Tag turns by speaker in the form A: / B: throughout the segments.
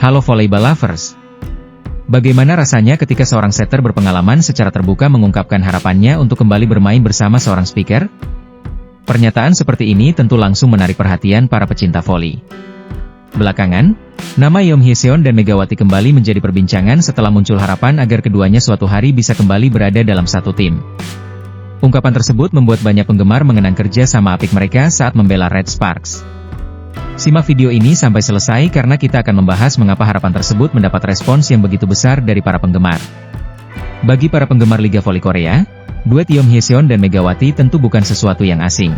A: Halo volleyball lovers. Bagaimana rasanya ketika seorang setter berpengalaman secara terbuka mengungkapkan harapannya untuk kembali bermain bersama seorang speaker? Pernyataan seperti ini tentu langsung menarik perhatian para pecinta volley. Belakangan, nama Yeom Hye-seon dan Megawati kembali menjadi perbincangan setelah muncul harapan agar keduanya suatu hari bisa kembali berada dalam satu tim. Ungkapan tersebut membuat banyak penggemar mengenang kerja sama apik mereka saat membela Red Sparks. Simak video ini sampai selesai karena kita akan membahas mengapa harapan tersebut mendapat respons yang begitu besar dari para penggemar. Bagi para penggemar Liga Voli Korea, duet Yeom Hye-seon dan Megawati tentu bukan sesuatu yang asing.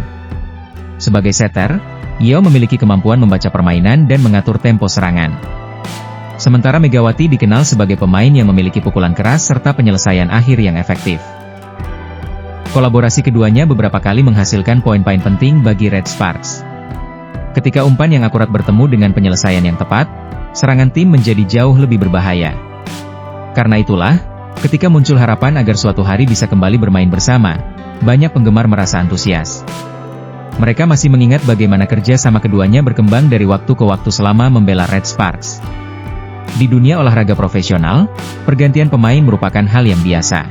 A: Sebagai setter, Yeom memiliki kemampuan membaca permainan dan mengatur tempo serangan. Sementara Megawati dikenal sebagai pemain yang memiliki pukulan keras serta penyelesaian akhir yang efektif. Kolaborasi keduanya beberapa kali menghasilkan poin-poin penting bagi Red Sparks. Ketika umpan yang akurat bertemu dengan penyelesaian yang tepat, serangan tim menjadi jauh lebih berbahaya. Karena itulah, ketika muncul harapan agar suatu hari bisa kembali bermain bersama, banyak penggemar merasa antusias. Mereka masih mengingat bagaimana kerja sama keduanya berkembang dari waktu ke waktu selama membela Red Sparks. Di dunia olahraga profesional, pergantian pemain merupakan hal yang biasa.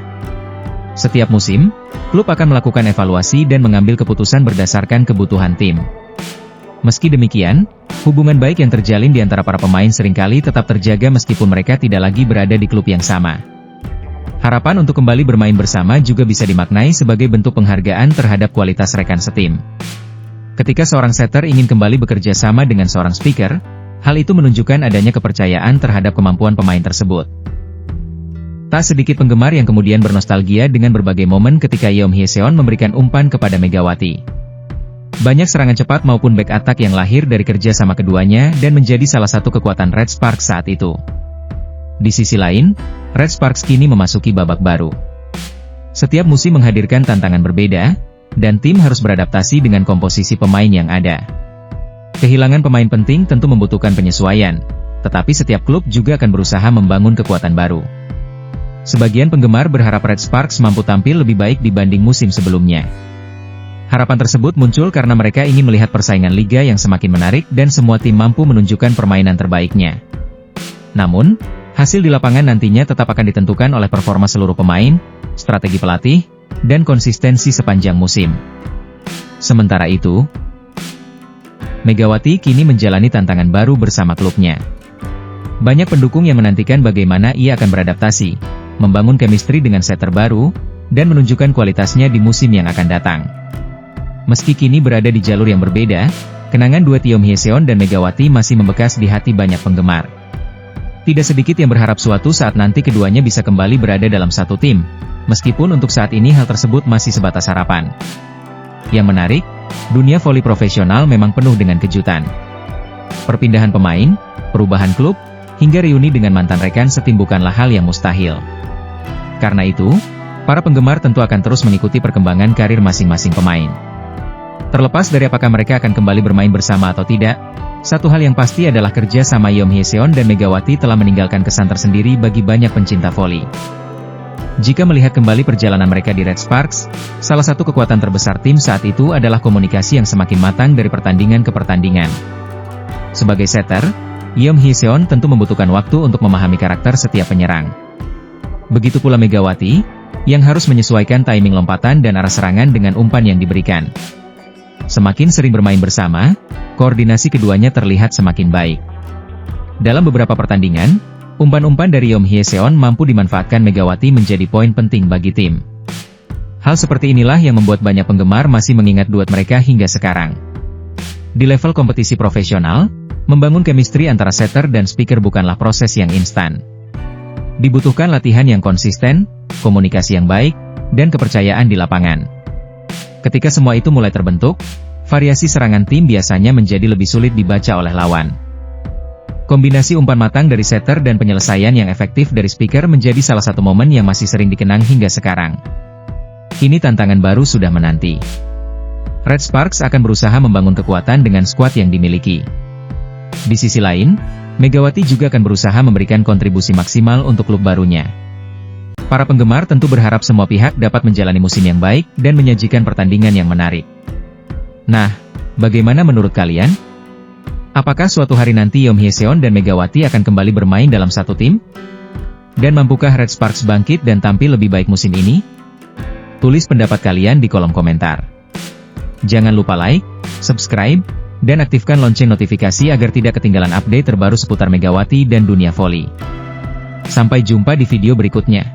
A: Setiap musim, klub akan melakukan evaluasi dan mengambil keputusan berdasarkan kebutuhan tim. Meski demikian, hubungan baik yang terjalin di antara para pemain seringkali tetap terjaga meskipun mereka tidak lagi berada di klub yang sama. Harapan untuk kembali bermain bersama juga bisa dimaknai sebagai bentuk penghargaan terhadap kualitas rekan setim. Ketika seorang setter ingin kembali bekerja sama dengan seorang speaker, hal itu menunjukkan adanya kepercayaan terhadap kemampuan pemain tersebut. Tak sedikit penggemar yang kemudian bernostalgia dengan berbagai momen ketika Yeom Hye-seon memberikan umpan kepada Megawati. Banyak serangan cepat maupun back attack yang lahir dari kerja sama keduanya dan menjadi salah satu kekuatan Red Sparks saat itu. Di sisi lain, Red Sparks kini memasuki babak baru. Setiap musim menghadirkan tantangan berbeda, dan tim harus beradaptasi dengan komposisi pemain yang ada. Kehilangan pemain penting tentu membutuhkan penyesuaian, tetapi setiap klub juga akan berusaha membangun kekuatan baru. Sebagian penggemar berharap Red Sparks mampu tampil lebih baik dibanding musim sebelumnya. Harapan tersebut muncul karena mereka ingin melihat persaingan liga yang semakin menarik dan semua tim mampu menunjukkan permainan terbaiknya. Namun, hasil di lapangan nantinya tetap akan ditentukan oleh performa seluruh pemain, strategi pelatih, dan konsistensi sepanjang musim. Sementara itu, Megawati kini menjalani tantangan baru bersama klubnya. Banyak pendukung yang menantikan bagaimana ia akan beradaptasi, membangun chemistry dengan setter baru, dan menunjukkan kualitasnya di musim yang akan datang. Meski kini berada di jalur yang berbeda, kenangan duet Yeom Hye-seon dan Megawati masih membekas di hati banyak penggemar. Tidak sedikit yang berharap suatu saat nanti keduanya bisa kembali berada dalam satu tim, meskipun untuk saat ini hal tersebut masih sebatas harapan. Yang menarik, dunia voli profesional memang penuh dengan kejutan. Perpindahan pemain, perubahan klub, hingga reuni dengan mantan rekan setim bukanlah hal yang mustahil. Karena itu, para penggemar tentu akan terus mengikuti perkembangan karir masing-masing pemain. Terlepas dari apakah mereka akan kembali bermain bersama atau tidak, satu hal yang pasti adalah kerja sama Yeom Hye-seon dan Megawati telah meninggalkan kesan tersendiri bagi banyak pencinta voli. Jika melihat kembali perjalanan mereka di Red Sparks, salah satu kekuatan terbesar tim saat itu adalah komunikasi yang semakin matang dari pertandingan ke pertandingan. Sebagai setter, Yeom Hye-seon tentu membutuhkan waktu untuk memahami karakter setiap penyerang. Begitu pula Megawati, yang harus menyesuaikan timing lompatan dan arah serangan dengan umpan yang diberikan. Semakin sering bermain bersama, koordinasi keduanya terlihat semakin baik. Dalam beberapa pertandingan, umpan-umpan dari Yeom Hye-seon mampu dimanfaatkan Megawati menjadi poin penting bagi tim. Hal seperti inilah yang membuat banyak penggemar masih mengingat duet mereka hingga sekarang. Di level kompetisi profesional, membangun chemistry antara setter dan speaker bukanlah proses yang instan. Dibutuhkan latihan yang konsisten, komunikasi yang baik, dan kepercayaan di lapangan. Ketika semua itu mulai terbentuk, variasi serangan tim biasanya menjadi lebih sulit dibaca oleh lawan. Kombinasi umpan matang dari setter dan penyelesaian yang efektif dari speaker menjadi salah satu momen yang masih sering dikenang hingga sekarang. Kini tantangan baru sudah menanti. Red Sparks akan berusaha membangun kekuatan dengan skuad yang dimiliki. Di sisi lain, Megawati juga akan berusaha memberikan kontribusi maksimal untuk klub barunya. Para penggemar tentu berharap semua pihak dapat menjalani musim yang baik dan menyajikan pertandingan yang menarik. Nah, bagaimana menurut kalian? Apakah suatu hari nanti Yoon Hye-seon dan Megawati akan kembali bermain dalam satu tim? Dan mampukah Red Sparks bangkit dan tampil lebih baik musim ini? Tulis pendapat kalian di kolom komentar. Jangan lupa like, subscribe, dan aktifkan lonceng notifikasi agar tidak ketinggalan update terbaru seputar Megawati dan dunia voli. Sampai jumpa di video berikutnya.